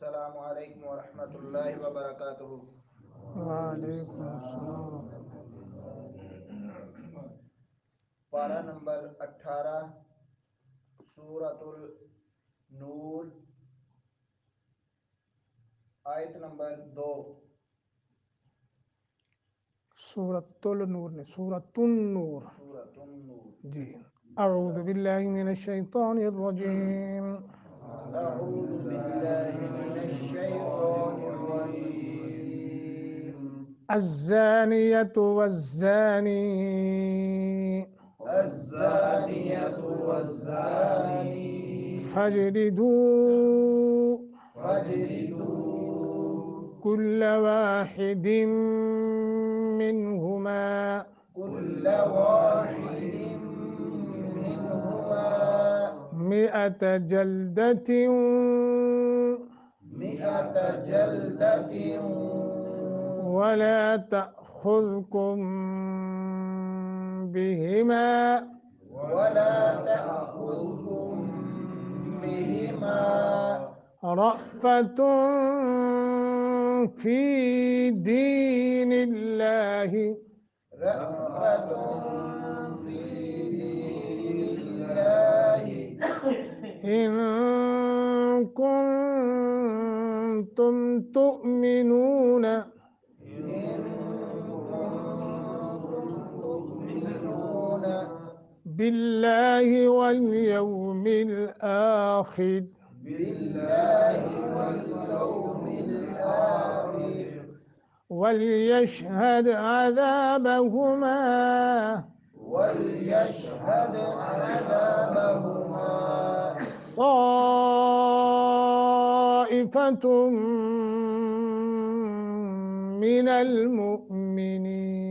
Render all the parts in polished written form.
السلام علیکم ورحمۃ اللہ وبرکاتہ۔ وعلیکم السلام۔ پارہ نمبر 18، سورۃ النور، آیت نمبر 2۔ سورۃ النور نے سورۃ النور۔ سورۃ النور۔ جی، اعوذ باللہ من الشیطان الرجیم۔ اعوذ باللہ من الشیطان الرجیم۔ الزانیۃ والزانی الزانیۃ والزانی فاجلدوا فاجلدوا كل واحد منهما كل واحد منهما 100 جلدة 100 جلدة ولا تأخذكم بهما ولا تأخذكم بهما رأفة في دين الله رأفة في دين الله إن كنتم تؤمنون بالله واليوم الآخر بالله واليوم الآخر وليشهد عذابهما وليشهد عذابهما طائفة من المؤمنين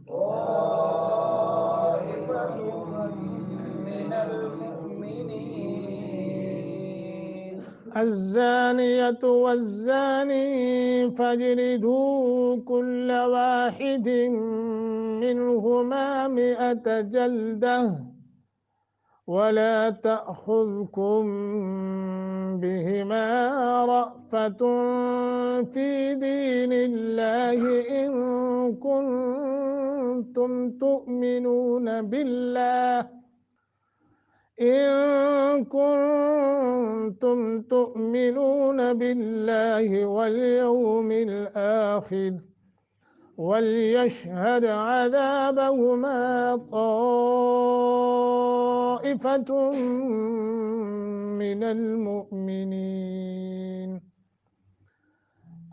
طائفة من المؤمنين الزانية والزاني فاجلدوا كل واحد منهما 100 جلدة ولا تأخذكم بهما رأفة في دين الله إن كنتم تؤمنون بالله واليوم الآخر وليشهد عذابهما طائفة من المؤمنين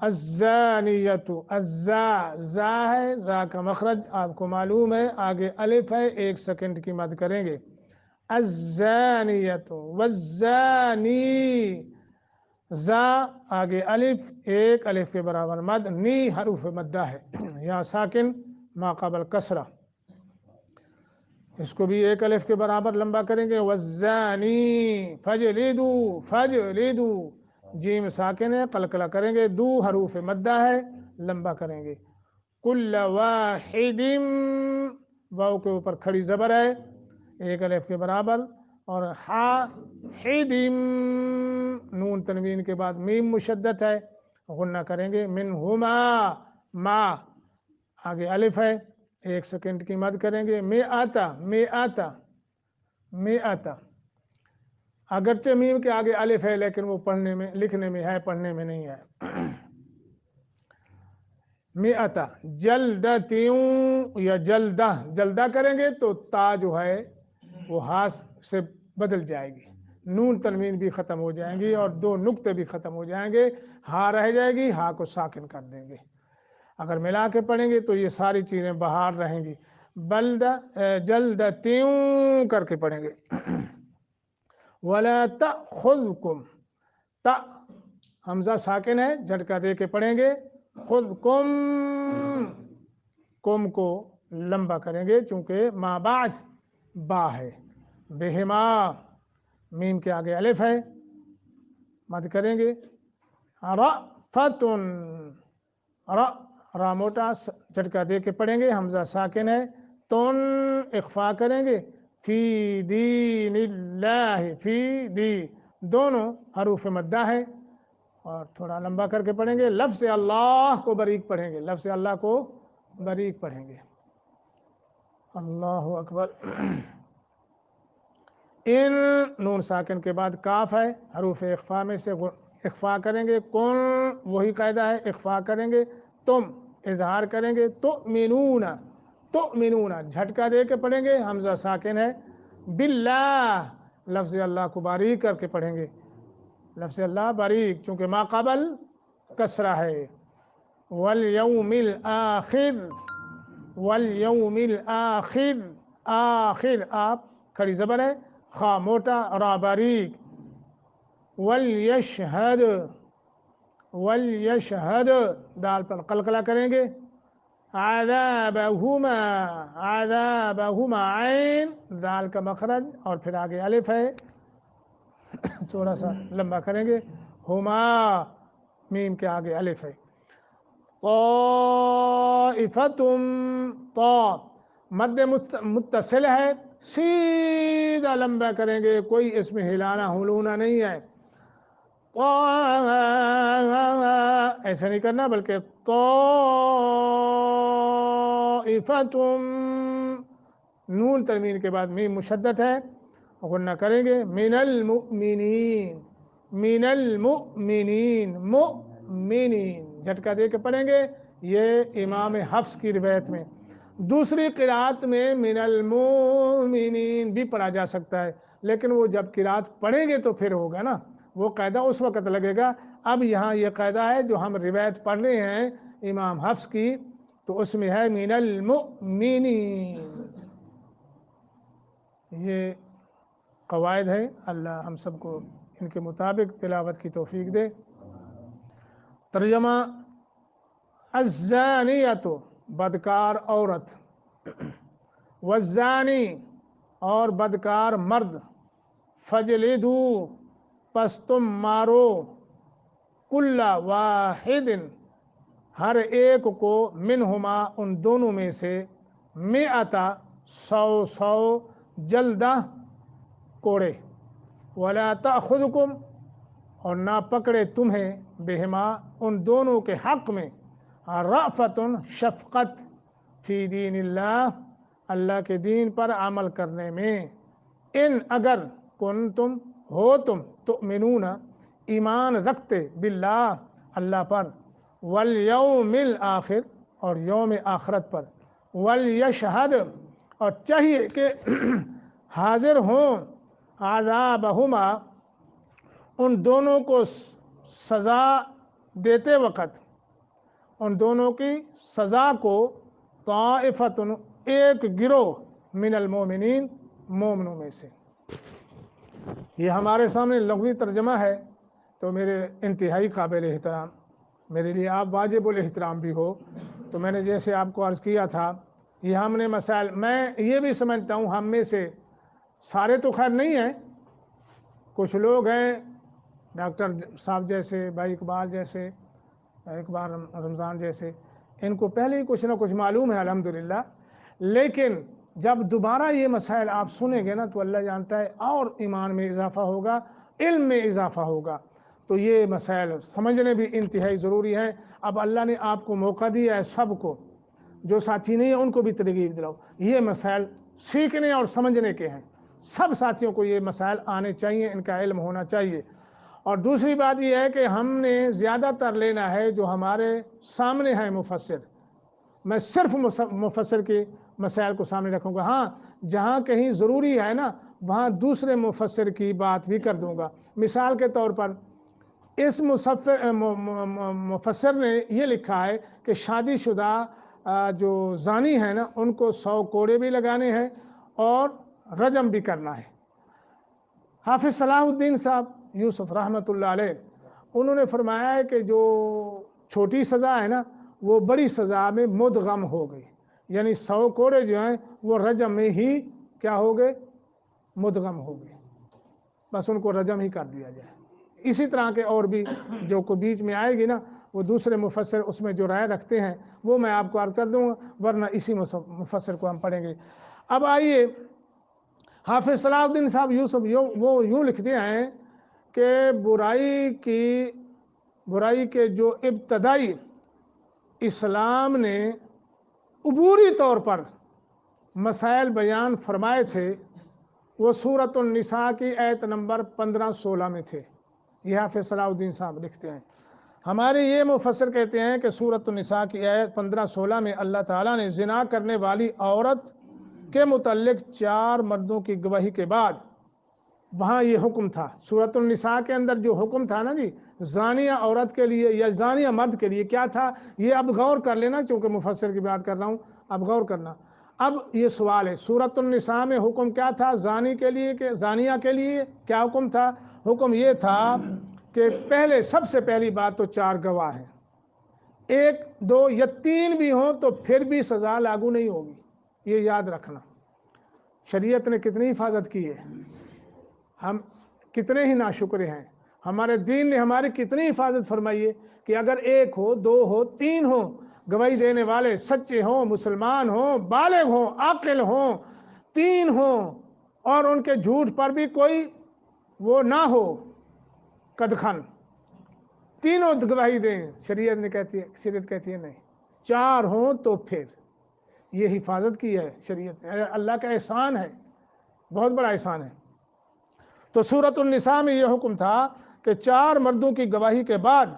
الزانیت، زا ہے، زا کا مخرج آپ کو معلوم ہے، آگے الف ہے، 1 سیکنڈ کی مد کریں گے۔ الزانیت والزانی، زا آگے الف، 1 الف کے برابر مد، نی حروف مدہ ہے، یہاں ساکن ما قبل کسرہ، اس کو بھی 1 الف کے برابر لمبا کریں گے۔ والزانی فجلدو، فجلدو، جیم ساکن ہے، قلقلہ کریں گے، دو حروف مدہ ہے، لمبا کریں گے۔ کل واحد، واو کے اوپر کھڑی زبر ہے، 1 الف کے برابر، اور حید، نون تنوین کے بعد میم مشدد ہے، غنہ کریں گے۔ منہما، ما آگے الف ہے، 1 سیکنڈ کی مد کریں گے۔ مئتا، اگرچہ میم کے آگے الف ہے لیکن وہ پڑھنے میں، لکھنے میں ہے، پڑھنے میں نہیں ہے۔ مئتا جلدتیوں، یا جلدہ، جلدہ کریں گے تو تا جو ہے وہ ہاں سے بدل جائے گی، نون تنوین بھی ختم ہو جائیں گی اور 2 نقطے بھی ختم ہو جائیں گے، ہاں رہ جائے گی، ہاں کو ساکن کر دیں گے۔ اگر ملا کے پڑھیں گے تو یہ ساری چیزیں بہار رہیں گی۔ جلدتیوں کر کے پڑھیں گے۔ وَلَا تَأْخُذْكُمْ، تا حمزہ ساکن ہے، جھٹکا دے کے پڑھیں گے۔ خُذْكُمْ، کم کو لمبا کریں گے چونکہ ما بعد با ہے۔ بہما، میم کے آگے الف ہے، مد کریں گے۔ رأفتن، را موٹا جھٹکا دے کے پڑھیں گے، حمزہ ساکن ہے، تن اخفا کریں گے۔ فی دین اللہ، فی دی، دونوں حروف مدہ ہے، اور تھوڑا لمبا کر کے پڑھیں گے. لفظ اللہ کو باریک پڑھیں گے, لفظ اللہ کو باریک پڑھیں گے. اللہ اکبر. ان نون ساکن کے بعد کاف ہے, حروف اخفا میں سے اخفا کریں گے. کن وہی قاعدہ ہے, اخفا کریں گے. تم اظہار کریں گے. تؤمنون, تؤمنون جھٹکا دے کے پڑھیں گے, حمزہ ساکن ہے. باللہ لفظ اللہ کو باریک کر کے پڑھیں گے. لفظ اللہ باریک, چونکہ ما قبل کسرہ ہے. والیوم الآخر, والیوم الآخر, آخر آپ کھڑی زبر ہے, خا موٹا, را باریک. والیشہد, والیشہد دال پر قلقلہ کریں گے. عذابہما, عذابہما عین دال کا مخرج اور پھر آگے الف ہے, تھوڑا سا لمبا کریں گے. ہما میم کے آگے الف ہے. طائفتم, طا مد متصل ہے, سیدھا لمبا کریں گے, کوئی اس میں ہلانا ہلونا نہیں ہے. ایسا نہیں کرنا, بلکہ طائفتم, نون تنوین کے بعد میم مشدد ہے, غنہ کریں گے. من المؤمنین, من المؤمنین, مؤمنین جھٹکا دے کے پڑھیں گے. یہ امام حفص کی روایت میں. دوسری قرات میں من المؤمنین بھی پڑھا جا سکتا ہے, لیکن وہ جب قرات پڑھیں گے تو پھر ہوگا نا, وہ قاعدہ اس وقت لگے گا. اب یہاں یہ قاعدہ ہے جو ہم روایت پڑھ رہے ہیں امام حفص کی, تو اس میں ہے من المؤمنین. یہ قواعد ہے, اللہ ہم سب کو ان کے مطابق تلاوت کی توفیق دے. ترجمہ. الزانیۃ بدکار عورت, والزانی اور بدکار مرد, فجلدو پس تم مارو, کل واحد ہر ایک کو, منہما ان دونوں میں سے, مئتا سو سو, جلدہ کوڑے. ولا تأخذکم اور نہ پکڑے تمہیں, بہما ان دونوں کے حق میں, رأفت شفقت, فی دین اللہ اللہ کے دین پر عمل کرنے میں. ان اگر کنتم ہو تم, تؤمنون ایمان رکھتے, باللہ اللہ پر, والیوم الآخر اور یوم آخرت پر, والیشہد اور چاہیے کہ حاضر ہوں, عذابہما ان دونوں کو سزا دیتے وقت, ان دونوں کی سزا کو, طائفۃ ایک گروہ, من المومنین مومنوں میں سے. یہ ہمارے سامنے لغوی ترجمہ ہے, تو میرے انتہائی قابل احترام, میرے لیے آپ واجب الاحترام بھی ہو. تو میں نے جیسے آپ کو عرض کیا تھا, یہ ہم نے مسائل, میں یہ بھی سمجھتا ہوں ہم میں سے سارے تو خیر نہیں ہیں, کچھ لوگ ہیں ڈاکٹر صاحب جیسے, بھائی اقبال جیسے, اقبال رمضان جیسے, ان کو پہلے ہی کچھ نہ کچھ معلوم ہے الحمدللہ. لیکن جب دوبارہ یہ مسائل آپ سنیں گے نا, تو اللہ جانتا ہے اور ایمان میں اضافہ ہوگا, علم میں اضافہ ہوگا. تو یہ مسائل سمجھنے بھی انتہائی ضروری ہے. اب اللہ نے آپ کو موقع دیا ہے, سب کو, جو ساتھی نہیں ہیں ان کو بھی ترغیب دلاؤ. یہ مسائل سیکھنے اور سمجھنے کے ہیں, سب ساتھیوں کو یہ مسائل آنے چاہیے, ان کا علم ہونا چاہیے. اور دوسری بات یہ ہے کہ ہم نے زیادہ تر لینا ہے جو ہمارے سامنے ہے مفسر. میں صرف مفسر کے مسائل کو سامنے رکھوں گا. ہاں جہاں کہیں ضروری ہے نا, وہاں دوسرے مفسر کی بات بھی کر دوں گا. مثال کے طور پر اس مفسر نے یہ لکھا ہے کہ شادی شدہ جو زانی ہیں نا, ان کو 100 کوڑے بھی لگانے ہیں اور رجم بھی کرنا ہے. حافظ صلاح الدین صاحب یوسف رحمۃ اللہ علیہ, انہوں نے فرمایا ہے کہ جو چھوٹی سزا ہے نا, وہ بڑی سزا میں مدغم ہو گئی, یعنی 100 کوڑے جو ہیں وہ رجم میں ہی کیا ہو گئے, مدغم ہو گئے, بس ان کو رجم ہی کر دیا جائے. اسی طرح کے اور بھی جو کو بیچ میں آئے گی نا, وہ دوسرے مفسر اس میں جو رائے رکھتے ہیں وہ میں آپ کو عرض کر دوں گا, ورنہ اسی مفسر کو ہم پڑھیں گے. اب آئیے, حافظ صلاح الدین صاحب یوسف وہ یوں لکھتے ہیں کہ برائی کی برائی کے جو ابتدائی اسلام نے عبوری طور پر مسائل بیان فرمائے تھے وہ سورۃ النساء کی آیت نمبر 15-16 میں تھے. یہ حافظ صلاح الدین صاحب لکھتے ہیں. ہمارے یہ مفسر کہتے ہیں کہ سورۃ النساء کی آیت 15-16 میں اللہ تعالیٰ نے زنا کرنے والی عورت کے متعلق 4 مردوں کی گواہی کے بعد وہاں یہ حکم تھا. سورۃ النساء کے اندر جو حکم تھا نا جی زانیہ عورت کے لیے یا زانیہ مرد کے لیے کیا تھا, یہ اب غور کر لینا چونکہ مفسر کی بات کر رہا ہوں, اب غور کرنا. اب یہ سوال ہے سورۃ النساء میں حکم کیا تھا زانی کے لیے کہ زانیہ کے لیے کیا حکم تھا؟ حکم یہ تھا کہ پہلے سب سے پہلی بات تو 4 گواہ ہیں, 1 2 یا 3 بھی ہوں تو پھر بھی سزا لاگو نہیں ہوگی. یہ یاد رکھنا. شریعت نے کتنی حفاظت کی ہے, ہم کتنے ہی ناشکرے ہیں. ہمارے دین نے ہماری کتنی حفاظت فرمائی ہے کہ اگر 1 ہو 2 ہو 3 ہو گواہی دینے والے سچے ہوں, مسلمان ہوں, بالغ ہوں, عاقل ہوں, 3 ہوں اور ان کے جھوٹ پر بھی کوئی وہ نہ ہو قدخن, تینوں گواہی دیں. شریعت کہتی ہے نہیں, 4 ہوں تو پھر یہ حفاظت کی ہے شریعت. اللہ کا احسان ہے, بہت بڑا احسان ہے. تو سورۃ النساء میں یہ حکم تھا کہ 4 مردوں کی گواہی کے بعد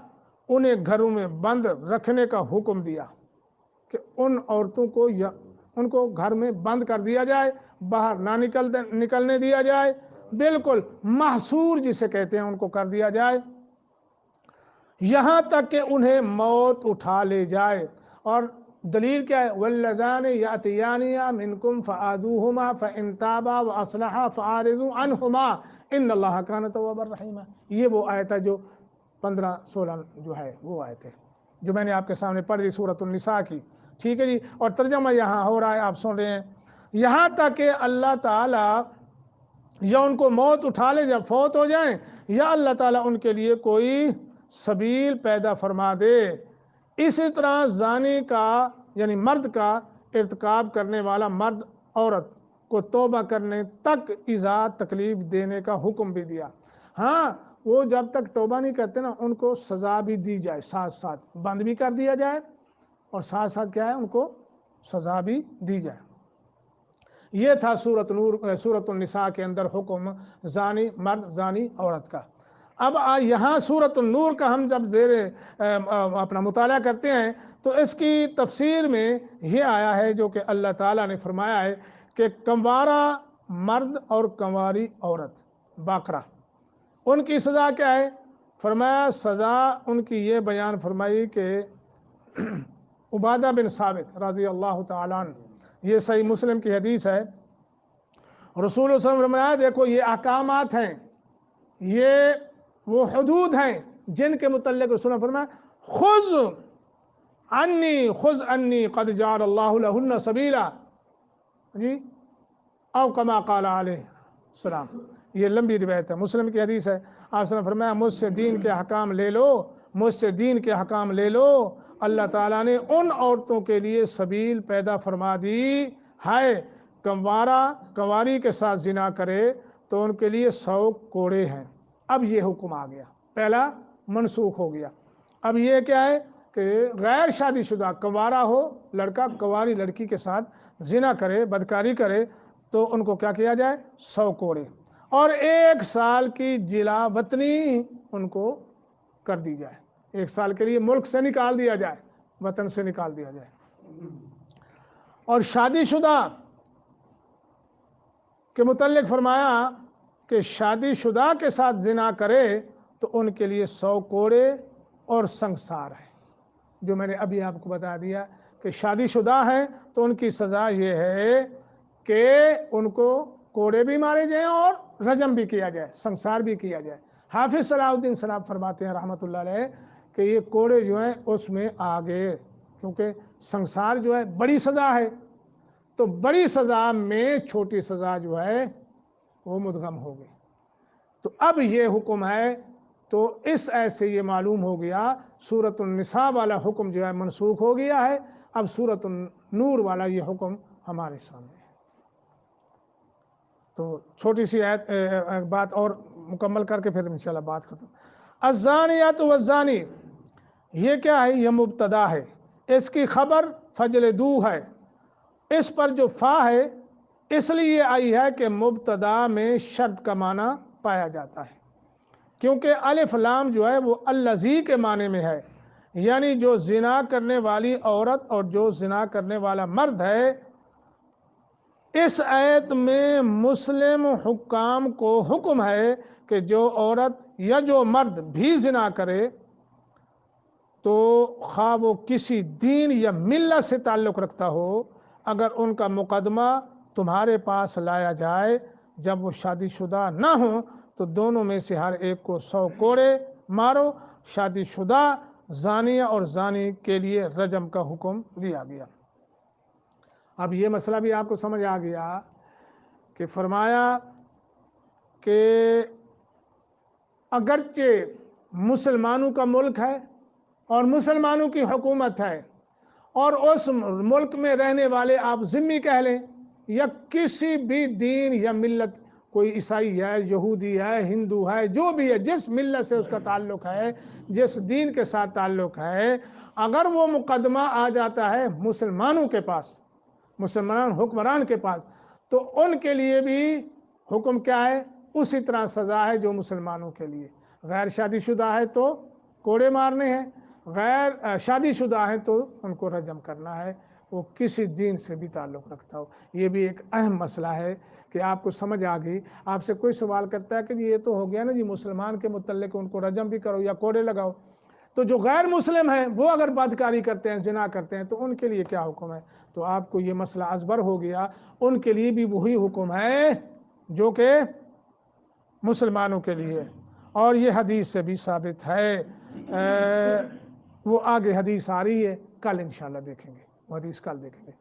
انہیں گھروں میں بند رکھنے کا حکم دیا کہ ان عورتوں کو ان کو گھر میں بند کر دیا جائے, باہر نہ نکلنے دیا جائے, بالکل محصور جسے کہتے ہیں ان کو کر دیا جائے یہاں تک کہ انہیں موت اٹھا لے جائے. اور دلیل کیا ہے؟ واللذان یاتیانها منکم فآذوهما فإن تابا واصلحا فاعرضوا عنهما ان اللہ کان توابا رحیما. یہ وہ آیت ہے جو 15-16 جو ہے وہ آیت ہے جو میں نے آپ کے سامنے پڑھ دی سورۃ النساء کی. ٹھیک ہے جی, اور ترجمہ یہاں ہو رہا ہے آپ سن رہے ہیں. یہاں تک کہ اللہ تعالیٰ یا ان کو موت اٹھا لے جب فوت ہو جائیں یا اللہ تعالیٰ ان کے لیے کوئی سبیل پیدا فرما دے. اسی طرح زانی کا یعنی مرد کا ارتکاب کرنے والا مرد عورت کو توبہ کرنے تک ایذا تکلیف دینے کا حکم بھی دیا. ہاں وہ جب تک توبہ نہیں کرتے نا ان کو سزا بھی دی جائے, ساتھ ساتھ بند بھی کر دیا جائے اور ساتھ ساتھ کیا ہے ان کو سزا بھی دی جائے. یہ تھا سورۃ النساء کے اندر حکم زانی مرد زانی عورت کا. اب یہاں سورۃ النور کا ہم جب زیر اپنا مطالعہ کرتے ہیں تو اس کی تفسیر میں یہ آیا ہے جو کہ اللہ تعالیٰ نے فرمایا ہے کہ کنوارا مرد اور کنواری عورت باقرہ ان کی سزا کیا ہے؟ فرمایا سزا ان کی یہ بیان فرمائی کہ عبادہ بن ثابت رضی اللہ تعالیٰ عنہ, یہ صحیح مسلم کی حدیث ہے, رسول اللہ صلی اللہ علیہ وسلم نے فرمایا دیکھو یہ احکامات ہیں, یہ وہ حدود ہیں جن کے متعلق رسول نے فرمایا خذ انی قد جعل اللہ لہن سبیلا جی او کما قال علیہ السلام. یہ لمبی روایت ہے, مسلم کی حدیث ہے. آپ نے فرمایا مجھ سے دین کے احکام لے لو, مجھ سے دین کے احکام لے لو. اللہ تعالیٰ نے ان عورتوں کے لیے سبیل پیدا فرما دی ہے, کنواری کے ساتھ زنا کرے تو ان کے لیے 100 کوڑے ہیں. اب یہ حکم آ گیا, پہلا منسوخ ہو گیا. اب یہ کیا ہے کہ غیر شادی شدہ کنوارا ہو لڑکا کنواری لڑکی کے ساتھ زنا کرے بدکاری کرے تو ان کو کیا کیا جائے 100 کوڑے اور 1 سال کی جلا وطنی ان کو کر دی جائے. 1 سال کے لیے ملک سے نکال دیا جائے, وطن سے نکال دیا جائے. اور شادی شدہ کے متعلق فرمایا کہ شادی شدہ کے ساتھ زنا کرے تو ان کے لیے 100 کوڑے اور سنگسار ہے. جو میں نے ابھی آپ کو بتا دیا کہ شادی شدہ ہیں تو ان کی سزا یہ ہے کہ ان کو کوڑے بھی مارے جائیں اور رجم بھی کیا جائے, سنگسار بھی کیا جائے. حافظ صلاح الدین صاحب فرماتے ہیں رحمۃ اللہ علیہ کہ یہ کوڑے جو ہیں اس میں آگے, کیونکہ سنگسار جو ہے بڑی سزا ہے تو بڑی سزا میں چھوٹی سزا جو ہے وہ مدغم ہو گئی. تو اب یہ حکم ہے تو اس ایسے یہ معلوم ہو گیا سورۃ النساء والا حکم جو ہے منسوخ ہو گیا ہے. اب سورۃ النور والا یہ حکم ہمارے سامنے ہے. تو چھوٹی سی بات اور مکمل کر کے پھر انشاءاللہ بات ختم. الزانیۃ والزانی یہ کیا ہے؟ یہ مبتدا ہے، اس کی خبر فجلدو ہے، اس پر جو فا ہے اس لیے آئی ہے کہ مبتدا میں شرط کا معنی پایا جاتا ہے، کیونکہ الف لام جو ہے وہ الذی کے معنی میں ہے، یعنی جو زنا کرنے والی عورت اور جو زنا کرنے والا مرد ہے۔ اس آیت میں مسلم حکام کو حکم ہے کہ جو عورت یا جو مرد بھی زنا کرے تو خواہ وہ کسی دین یا ملت سے تعلق رکھتا ہو، اگر ان کا مقدمہ تمہارے پاس لایا جائے جب وہ شادی شدہ نہ ہوں تو دونوں میں سے ہر ایک کو 100 کوڑے مارو۔ شادی شدہ زانیہ اور زانی کے لیے رجم کا حکم دیا گیا۔ اب یہ مسئلہ بھی آپ کو سمجھ آ گیا کہ فرمایا کہ اگرچہ مسلمانوں کا ملک ہے اور مسلمانوں کی حکومت ہے اور اس ملک میں رہنے والے آپ ذمی کہہ لیں یا کسی بھی دین یا ملت، کوئی عیسائی ہے، یہودی ہے، ہندو ہے، جو بھی ہے، جس ملت سے اس کا تعلق ہے، جس دین کے ساتھ تعلق ہے، اگر وہ مقدمہ آ جاتا ہے مسلمانوں کے پاس، مسلمان حکمران کے پاس، تو ان کے لیے بھی حکم کیا ہے؟ اسی طرح سزا ہے جو مسلمانوں کے لیے۔ غیر شادی شدہ ہے تو کوڑے مارنے ہیں، غیر شادی شدہ ہے تو ان کو رجم کرنا ہے، وہ کسی دین سے بھی تعلق رکھتا ہو۔ یہ بھی ایک اہم مسئلہ ہے کہ آپ کو سمجھ آ گئی۔ آپ سے کوئی سوال کرتا ہے کہ جی یہ تو ہو گیا نا جی مسلمان کے متعلق، ان کو رجم بھی کرو یا کوڑے لگاؤ، تو جو غیر مسلم ہیں وہ اگر بدکاری کرتے ہیں، زنا کرتے ہیں، تو ان کے لیے کیا حکم ہے؟ تو آپ کو یہ مسئلہ ازبر ہو گیا، ان کے لیے بھی وہی حکم ہے جو کہ مسلمانوں کے لیے، اور یہ حدیث سے بھی ثابت ہے۔ وہ آگے حدیث آ رہی ہے، کل انشاءاللہ دیکھیں گے، وہ حدیث کل دیکھیں گے۔